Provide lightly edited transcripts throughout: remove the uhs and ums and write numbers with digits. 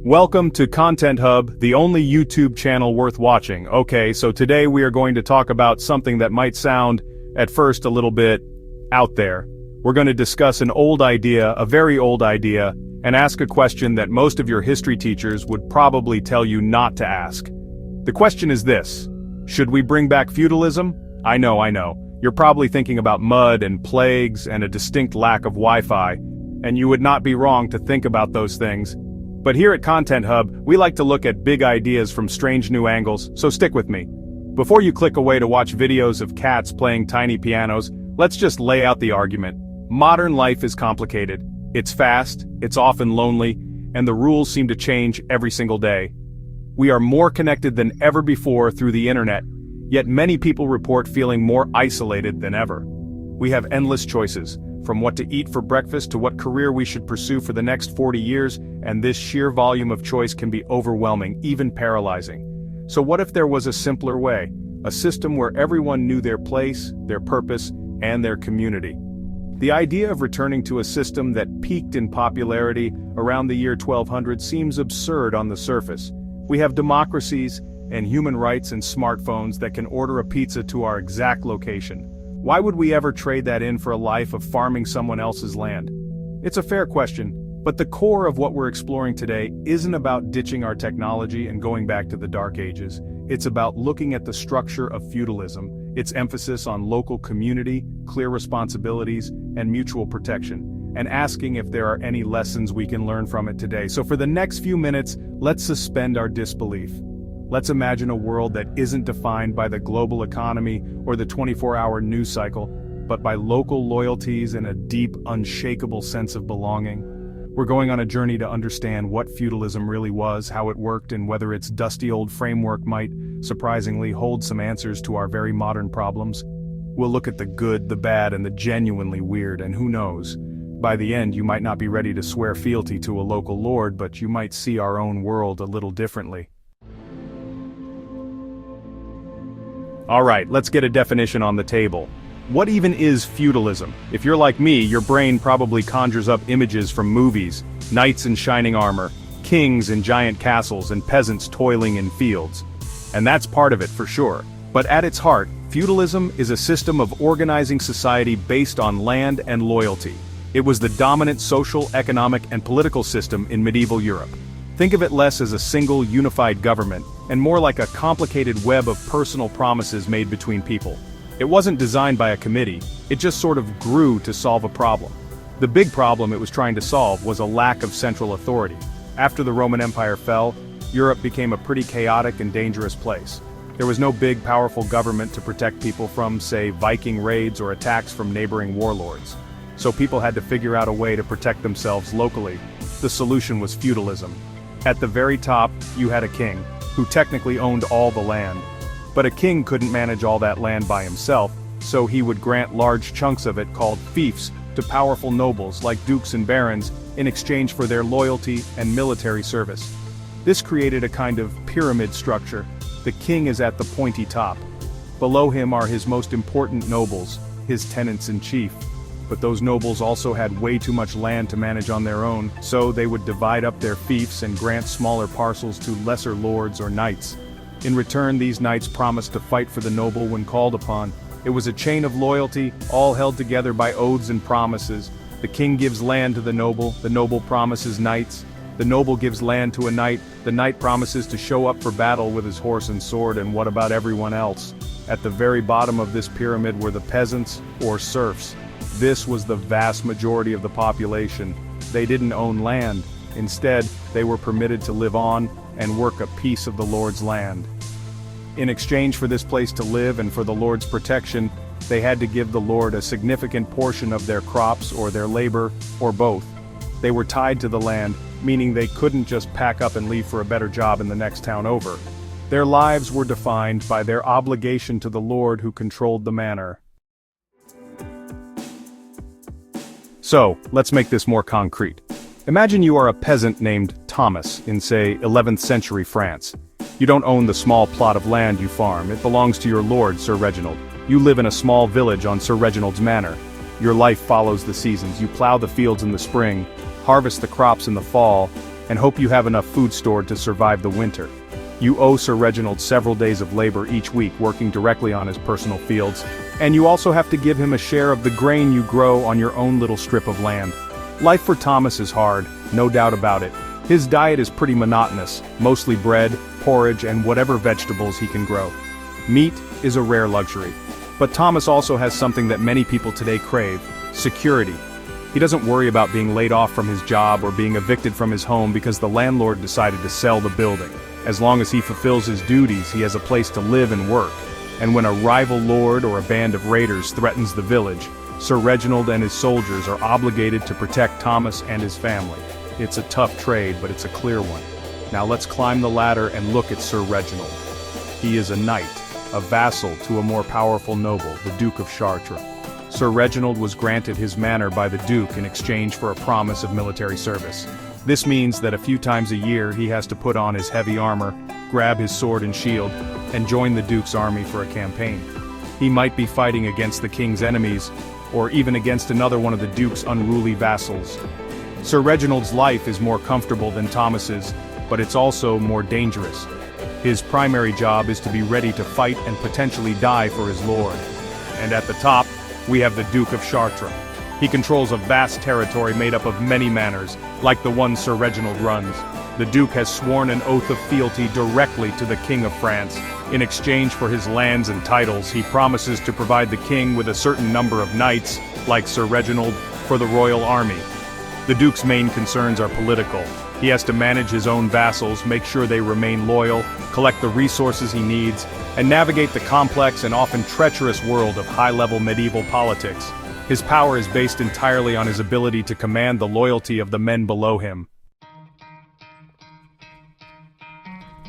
Welcome to Content Hub, the only YouTube channel worth watching. Okay, so today we are going to talk about something that might sound, at first, a little bit out there. We're going to discuss an old idea, a very old idea, and ask a question that most of your history teachers would probably tell you not to ask. The question is this: should we bring back feudalism? I know. You're probably thinking about mud and plagues and a distinct lack of Wi-Fi, and you would not be wrong to think about those things. But here at Content Hub, we like to look at big ideas from strange new angles, so stick with me. Before you click away to watch videos of cats playing tiny pianos, let's just lay out the argument. Modern life is complicated. It's fast, it's often lonely, and the rules seem to change every single day. We are more connected than ever before through the internet, yet many people report feeling more isolated than ever. We have endless choices, from what to eat for breakfast to what career we should pursue for the next 40 years, and this sheer volume of choice can be overwhelming, even paralyzing. So what if there was a simpler way? A system where everyone knew their place, their purpose, and their community. The idea of returning to a system that peaked in popularity around the year 1200 seems absurd on the surface. We have democracies and human rights and smartphones that can order a pizza to our exact location. Why would we ever trade that in for a life of farming someone else's land? It's a fair question, but the core of what we're exploring today isn't about ditching our technology and going back to the Dark Ages. It's about looking at the structure of feudalism, its emphasis on local community, clear responsibilities, and mutual protection, and asking if there are any lessons we can learn from it today. So for the next few minutes, let's suspend our disbelief. Let's imagine a world that isn't defined by the global economy or the 24-hour news cycle, but by local loyalties and a deep, unshakable sense of belonging. We're going on a journey to understand what feudalism really was, how it worked, and whether its dusty old framework might, surprisingly, hold some answers to our very modern problems. We'll look at the good, the bad, and the genuinely weird, and who knows? By the end, you might not be ready to swear fealty to a local lord, but you might see our own world a little differently. Alright, let's get a definition on the table. What even is feudalism? If you're like me, your brain probably conjures up images from movies, knights in shining armor, kings in giant castles, and peasants toiling in fields. And that's part of it for sure. But at its heart, feudalism is a system of organizing society based on land and loyalty. It was the dominant social, economic, and political system in medieval Europe. Think of it less as a single, unified government, and more like a complicated web of personal promises made between people. It wasn't designed by a committee, it just sort of grew to solve a problem. The big problem it was trying to solve was a lack of central authority. After the Roman Empire fell, Europe became a pretty chaotic and dangerous place. There was no big, powerful government to protect people from, say, Viking raids or attacks from neighboring warlords. So people had to figure out a way to protect themselves locally. The solution was feudalism. At the very top, you had a king, who technically owned all the land. But a king couldn't manage all that land by himself, so he would grant large chunks of it, called fiefs, to powerful nobles like dukes and barons in exchange for their loyalty and military service. This created a kind of pyramid structure. The king is at the pointy top. Below him are his most important nobles, his tenants-in-chief. But those nobles also had way too much land to manage on their own, so they would divide up their fiefs and grant smaller parcels to lesser lords or knights. In return, these knights promised to fight for the noble when called upon. It was a chain of loyalty, all held together by oaths and promises. The king gives land to the noble promises knights. The noble gives land to a knight, the knight promises to show up for battle with his horse and sword, and what about everyone else? At the very bottom of this pyramid were the peasants, or serfs. This was the vast majority of the population. They didn't own land. Instead, they were permitted to live on and work a piece of the Lord's land. In exchange for this place to live and for the Lord's protection, they had to give the Lord a significant portion of their crops or their labor, or both. They were tied to the land, meaning they couldn't just pack up and leave for a better job in the next town over. Their lives were defined by their obligation to the Lord who controlled the manor. So, let's make this more concrete. Imagine you are a peasant named Thomas in, say, 11th century France. You don't own the small plot of land you farm, it belongs to your lord, Sir Reginald. You live in a small village on Sir Reginald's manor. Your life follows the seasons. You plow the fields in the spring, harvest the crops in the fall, and hope you have enough food stored to survive the winter. You owe Sir Reginald several days of labor each week working directly on his personal fields, and you also have to give him a share of the grain you grow on your own little strip of land. Life for Thomas is hard, no doubt about it. His diet is pretty monotonous, mostly bread, porridge, and whatever vegetables he can grow. Meat is a rare luxury. But Thomas also has something that many people today crave: security. He doesn't worry about being laid off from his job or being evicted from his home because the landlord decided to sell the building. As long as he fulfills his duties, he has a place to live and work. And when a rival lord or a band of raiders threatens the village, Sir Reginald and his soldiers are obligated to protect Thomas and his family. It's a tough trade, but it's a clear one. Now let's climb the ladder and look at Sir Reginald. He is a knight, a vassal to a more powerful noble, the Duke of Chartres. Sir Reginald was granted his manor by the Duke in exchange for a promise of military service. This means that a few times a year he has to put on his heavy armor, grab his sword and shield, and join the Duke's army for a campaign. He might be fighting against the king's enemies, or even against another one of the Duke's unruly vassals. Sir Reginald's life is more comfortable than Thomas's, but it's also more dangerous. His primary job is to be ready to fight and potentially die for his lord. And at the top, we have the Duke of Chartres. He controls a vast territory made up of many manors, like the one Sir Reginald runs. The Duke has sworn an oath of fealty directly to the King of France. In exchange for his lands and titles, he promises to provide the king with a certain number of knights, like Sir Reginald, for the royal army. The Duke's main concerns are political. He has to manage his own vassals, make sure they remain loyal, collect the resources he needs, and navigate the complex and often treacherous world of high-level medieval politics. His power is based entirely on his ability to command the loyalty of the men below him.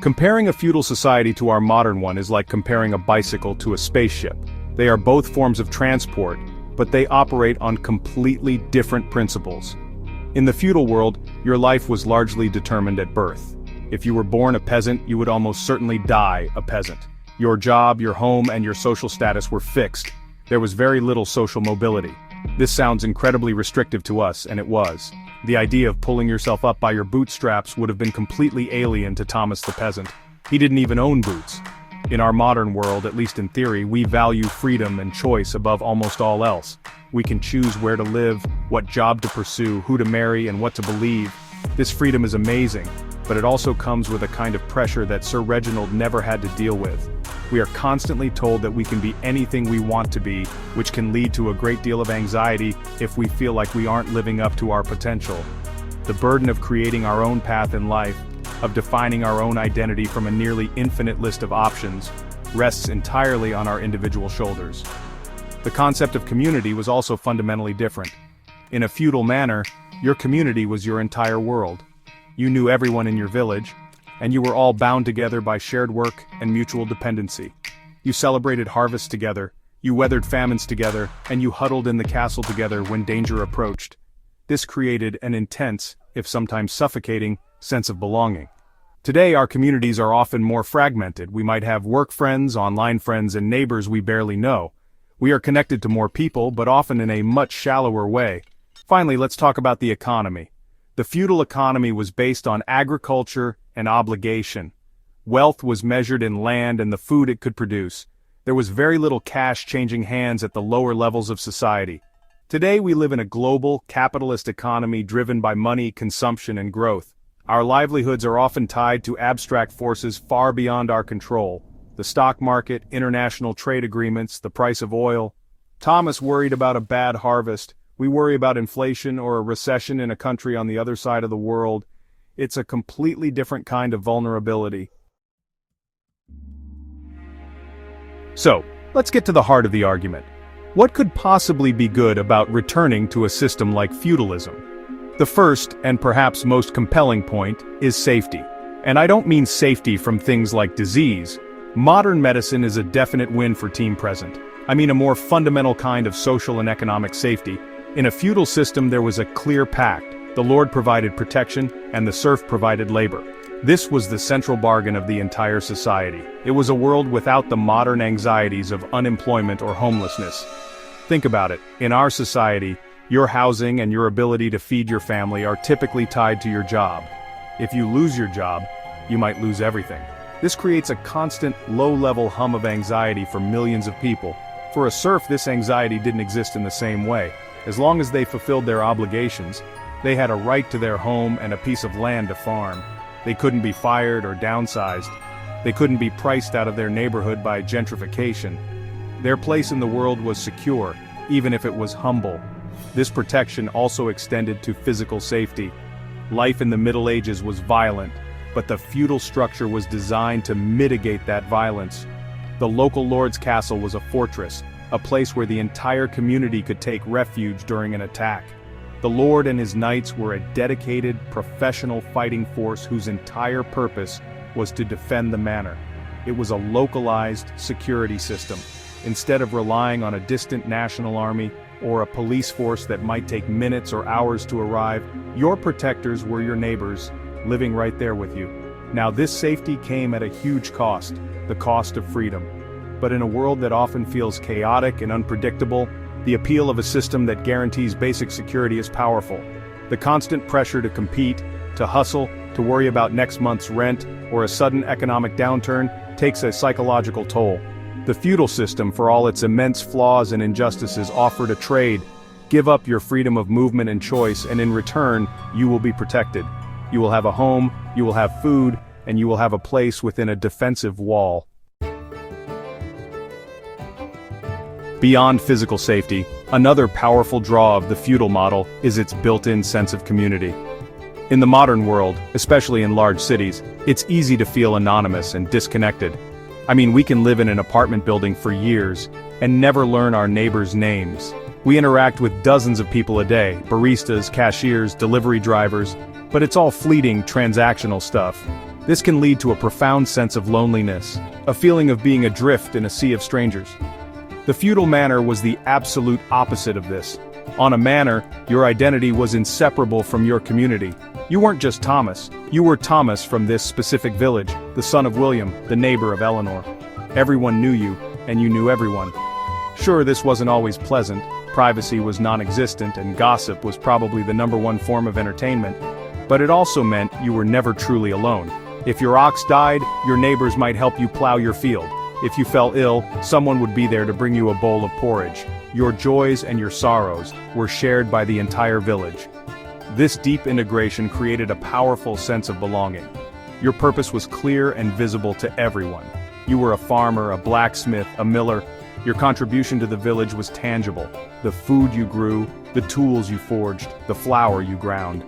Comparing a feudal society to our modern one is like comparing a bicycle to a spaceship. They are both forms of transport, but they operate on completely different principles. In the feudal world, your life was largely determined at birth. If you were born a peasant, you would almost certainly die a peasant. Your job, your home, and your social status were fixed. There was very little social mobility. This sounds incredibly restrictive to us, and it was. The idea of pulling yourself up by your bootstraps would have been completely alien to Thomas the peasant. He didn't even own boots. In our modern world, at least in theory, we value freedom and choice above almost all else. We can choose where to live, what job to pursue, who to marry, and what to believe. This freedom is amazing, but it also comes with a kind of pressure that Sir Reginald never had to deal with. We are constantly told that we can be anything we want to be, which can lead to a great deal of anxiety if we feel like we aren't living up to our potential. The burden of creating our own path in life, of defining our own identity from a nearly infinite list of options, rests entirely on our individual shoulders. The concept of community was also fundamentally different. In a feudal manner, your community was your entire world. You knew everyone in your village, and you were all bound together by shared work and mutual dependency. You celebrated harvests together, you weathered famines together, and you huddled in the castle together when danger approached. This created an intense, if sometimes suffocating, sense of belonging. Today our communities are often more fragmented. We might have work friends, online friends, and neighbors we barely know. We are connected to more people, but often in a much shallower way. Finally, let's talk about the economy. The feudal economy was based on agriculture and obligation. Wealth was measured in land and the food it could produce. There was very little cash changing hands at the lower levels of society. Today we live in a global, capitalist economy driven by money, consumption, and growth. Our livelihoods are often tied to abstract forces far beyond our control. The stock market, international trade agreements, the price of oil. Thomas worried about a bad harvest. We worry about inflation or a recession in a country on the other side of the world. It's a completely different kind of vulnerability. So, let's get to the heart of the argument. What could possibly be good about returning to a system like feudalism? The first, and perhaps most compelling point, is safety. And I don't mean safety from things like disease. Modern medicine is a definite win for Team Present. I mean a more fundamental kind of social and economic safety. In a feudal system there was a clear pact. The lord provided protection, and the serf provided labor. This was the central bargain of the entire society. It was a world without the modern anxieties of unemployment or homelessness. Think about it. In our society, your housing and your ability to feed your family are typically tied to your job. If you lose your job, you might lose everything. This creates a constant, low-level hum of anxiety for millions of people. For a serf, this anxiety didn't exist in the same way. As long as they fulfilled their obligations, they had a right to their home and a piece of land to farm. They couldn't be fired or downsized. They couldn't be priced out of their neighborhood by gentrification. Their place in the world was secure, even if it was humble. This protection also extended to physical safety. Life in the Middle Ages was violent, but the feudal structure was designed to mitigate that violence. The local lord's castle was a fortress, a place where the entire community could take refuge during an attack. The lord and his knights were a dedicated, professional fighting force whose entire purpose was to defend the manor. It was a localized security system. Instead of relying on a distant national army or a police force that might take minutes or hours to arrive, your protectors were your neighbors, living right there with you. Now this safety came at a huge cost, the cost of freedom. But in a world that often feels chaotic and unpredictable, the appeal of a system that guarantees basic security is powerful. The constant pressure to compete, to hustle, to worry about next month's rent, or a sudden economic downturn, takes a psychological toll. The feudal system, for all its immense flaws and injustices, offered a trade. Give up your freedom of movement and choice, and in return, you will be protected. You will have a home, you will have food, and you will have a place within a defensive wall. Beyond physical safety, another powerful draw of the feudal model is its built-in sense of community. In the modern world, especially in large cities, it's easy to feel anonymous and disconnected. I mean, we can live in an apartment building for years and never learn our neighbors' names. We interact with dozens of people a day, baristas, cashiers, delivery drivers, but it's all fleeting, transactional stuff. This can lead to a profound sense of loneliness, a feeling of being adrift in a sea of strangers. The feudal manor was the absolute opposite of this. On a manor, your identity was inseparable from your community. You weren't just Thomas, you were Thomas from this specific village, the son of William, the neighbor of Eleanor. Everyone knew you, and you knew everyone. Sure, this wasn't always pleasant, privacy was non-existent, and gossip was probably the #1 form of entertainment, but it also meant you were never truly alone. If your ox died, your neighbors might help you plow your field. If you fell ill, someone would be there to bring you a bowl of porridge. Your joys and your sorrows were shared by the entire village. This deep integration created a powerful sense of belonging. Your purpose was clear and visible to everyone. You were a farmer, a blacksmith, a miller. Your contribution to the village was tangible. The food you grew, the tools you forged, the flour you ground.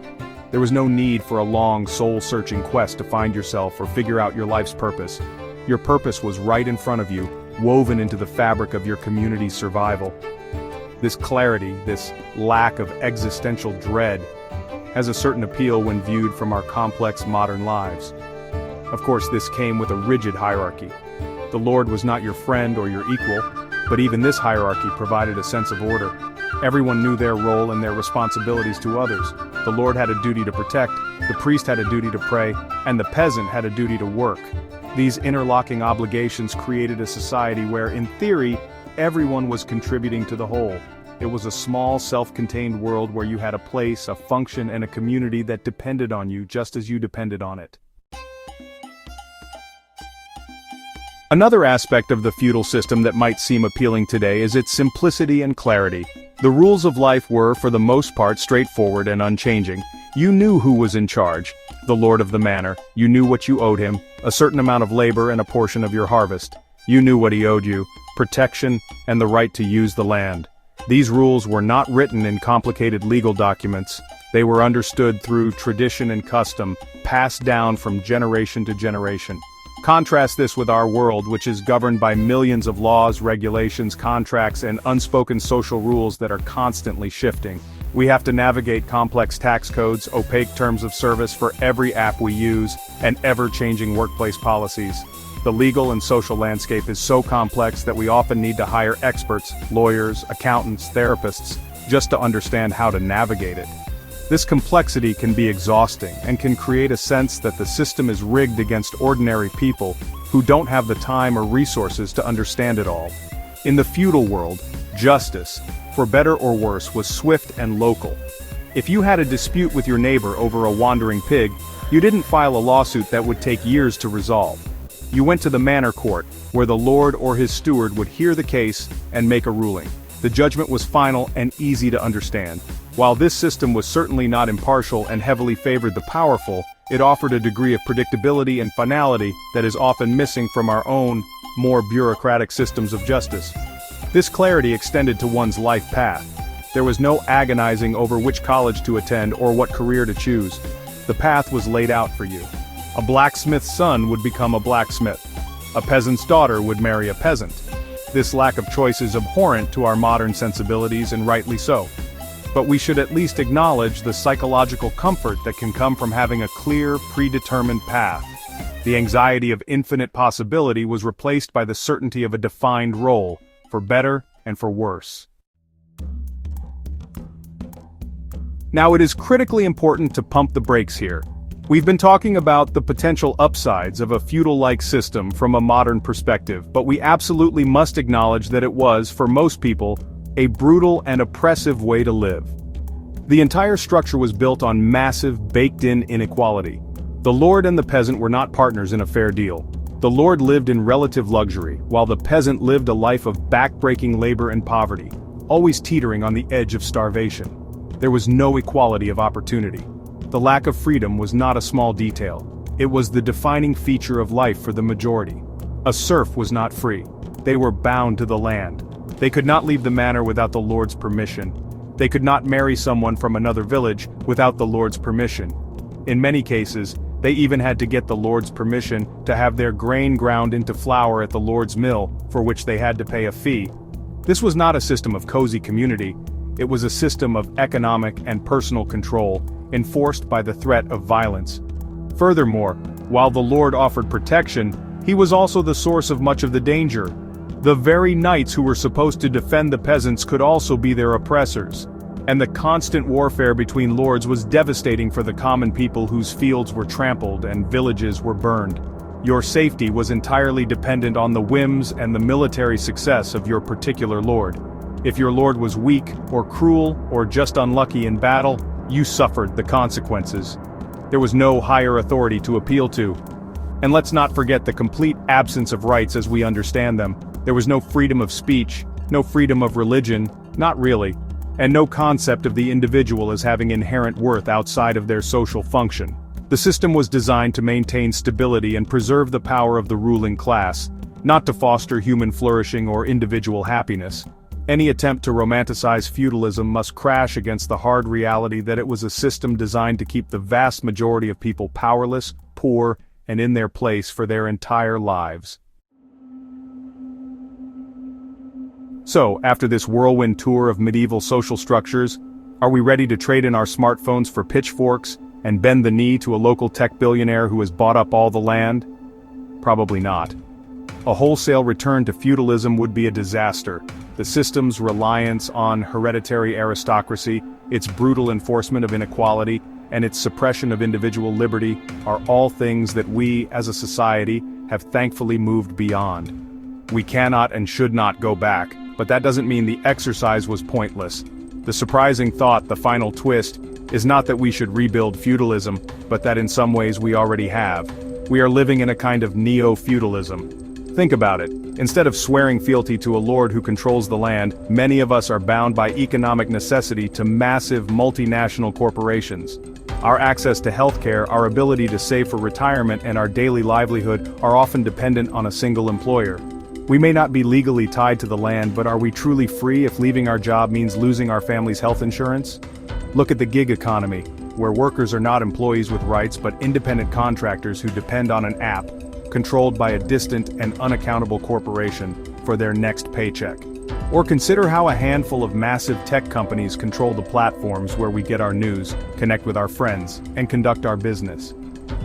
There was no need for a long, soul-searching quest to find yourself or figure out your life's purpose. Your purpose was right in front of you, woven into the fabric of your community's survival. This clarity, this lack of existential dread, has a certain appeal when viewed from our complex modern lives. Of course, this came with a rigid hierarchy. The Lord was not your friend or your equal, but even this hierarchy provided a sense of order. Everyone knew their role and their responsibilities to others. The Lord had a duty to protect, the priest had a duty to pray, and the peasant had a duty to work. These interlocking obligations created a society where, in theory, everyone was contributing to the whole. It was a small, self-contained world where you had a place, a function, and a community that depended on you just as you depended on it. Another aspect of the feudal system that might seem appealing today is its simplicity and clarity. The rules of life were, for the most part, straightforward and unchanging. You knew who was in charge, the lord of the manor. You knew what you owed him, a certain amount of labor and a portion of your harvest. You knew what he owed you, protection and the right to use the land. These rules were not written in complicated legal documents. They were understood through tradition and custom, passed down from generation to generation. Contrast this with our world, which is governed by millions of laws, regulations, contracts, and unspoken social rules that are constantly shifting. We have to navigate complex tax codes, opaque terms of service for every app we use, and ever-changing workplace policies. The legal and social landscape is so complex that we often need to hire experts, lawyers, accountants, therapists, just to understand how to navigate it. This complexity can be exhausting and can create a sense that the system is rigged against ordinary people who don't have the time or resources to understand it all. In the feudal world, justice, for better or worse, was swift and local. If you had a dispute with your neighbor over a wandering pig, you didn't file a lawsuit that would take years to resolve. You went to the manor court, where the lord or his steward would hear the case and make a ruling. The judgment was final and easy to understand. While this system was certainly not impartial and heavily favored the powerful, it offered a degree of predictability and finality that is often missing from our own, more bureaucratic systems of justice. This clarity extended to one's life path. There was no agonizing over which college to attend or what career to choose. The path was laid out for you. A blacksmith's son would become a blacksmith. A peasant's daughter would marry a peasant. This lack of choice is abhorrent to our modern sensibilities, and rightly so. But we should at least acknowledge the psychological comfort that can come from having a clear, predetermined path. The anxiety of infinite possibility was replaced by the certainty of a defined role, for better and for worse. Now, it is critically important to pump the brakes here. We've been talking about the potential upsides of a feudal-like system from a modern perspective, but we absolutely must acknowledge that it was, for most people, a brutal and oppressive way to live. The entire structure was built on massive, baked-in inequality. The lord and the peasant were not partners in a fair deal. The lord lived in relative luxury, while the peasant lived a life of back-breaking labor and poverty, always teetering on the edge of starvation. There was no equality of opportunity. The lack of freedom was not a small detail. It was the defining feature of life for the majority. A serf was not free. They were bound to the land. They could not leave the manor without the lord's permission. They could not marry someone from another village without the lord's permission. In many cases, they even had to get the lord's permission to have their grain ground into flour at the lord's mill, for which they had to pay a fee. This was not a system of cozy community. It was a system of economic and personal control, enforced by the threat of violence. Furthermore, while the lord offered protection, he was also the source of much of the danger. The very knights who were supposed to defend the peasants could also be their oppressors. And the constant warfare between lords was devastating for the common people whose fields were trampled and villages were burned. Your safety was entirely dependent on the whims and the military success of your particular lord. If your lord was weak, or cruel, or just unlucky in battle, you suffered the consequences. There was no higher authority to appeal to. And let's not forget the complete absence of rights as we understand them. There was no freedom of speech, no freedom of religion, not really, and no concept of the individual as having inherent worth outside of their social function. The system was designed to maintain stability and preserve the power of the ruling class, not to foster human flourishing or individual happiness. Any attempt to romanticize feudalism must crash against the hard reality that it was a system designed to keep the vast majority of people powerless, poor, and in their place for their entire lives. So, after this whirlwind tour of medieval social structures, are we ready to trade in our smartphones for pitchforks and bend the knee to a local tech billionaire who has bought up all the land? Probably not. A wholesale return to feudalism would be a disaster. The system's reliance on hereditary aristocracy, its brutal enforcement of inequality, and its suppression of individual liberty are all things that we, as a society, have thankfully moved beyond. We cannot and should not go back, but that doesn't mean the exercise was pointless. The surprising thought, the final twist, is not that we should rebuild feudalism, but that in some ways we already have. We are living in a kind of neo-feudalism. Think about it. Instead of swearing fealty to a lord who controls the land, many of us are bound by economic necessity to massive multinational corporations. Our access to healthcare, our ability to save for retirement, and our daily livelihood are often dependent on a single employer. We may not be legally tied to the land, but are we truly free if leaving our job means losing our family's health insurance? Look at the gig economy, where workers are not employees with rights but independent contractors who depend on an app, controlled by a distant and unaccountable corporation, for their next paycheck. Or consider how a handful of massive tech companies control the platforms where we get our news, connect with our friends, and conduct our business.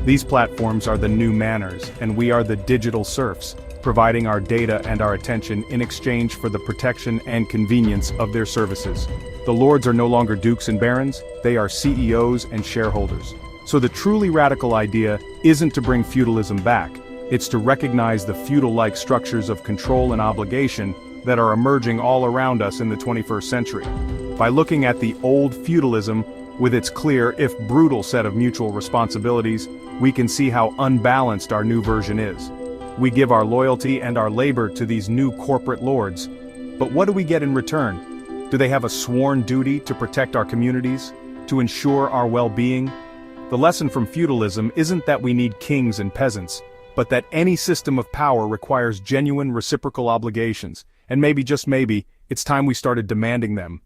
These platforms are the new manners, and we are the digital serfs, providing our data and our attention in exchange for the protection and convenience of their services. The lords are no longer dukes and barons, they are CEOs and shareholders. So the truly radical idea isn't to bring feudalism back, it's to recognize the feudal-like structures of control and obligation that are emerging all around us in the 21st century. By looking at the old feudalism, With its clear, if brutal set of mutual responsibilities, we can see how unbalanced our new version is. We give our loyalty and our labor to these new corporate lords. But what do we get in return? Do they have a sworn duty to protect our communities? To ensure our well-being? The lesson from feudalism isn't that we need kings and peasants, but that any system of power requires genuine reciprocal obligations, and maybe, just maybe, it's time we started demanding them.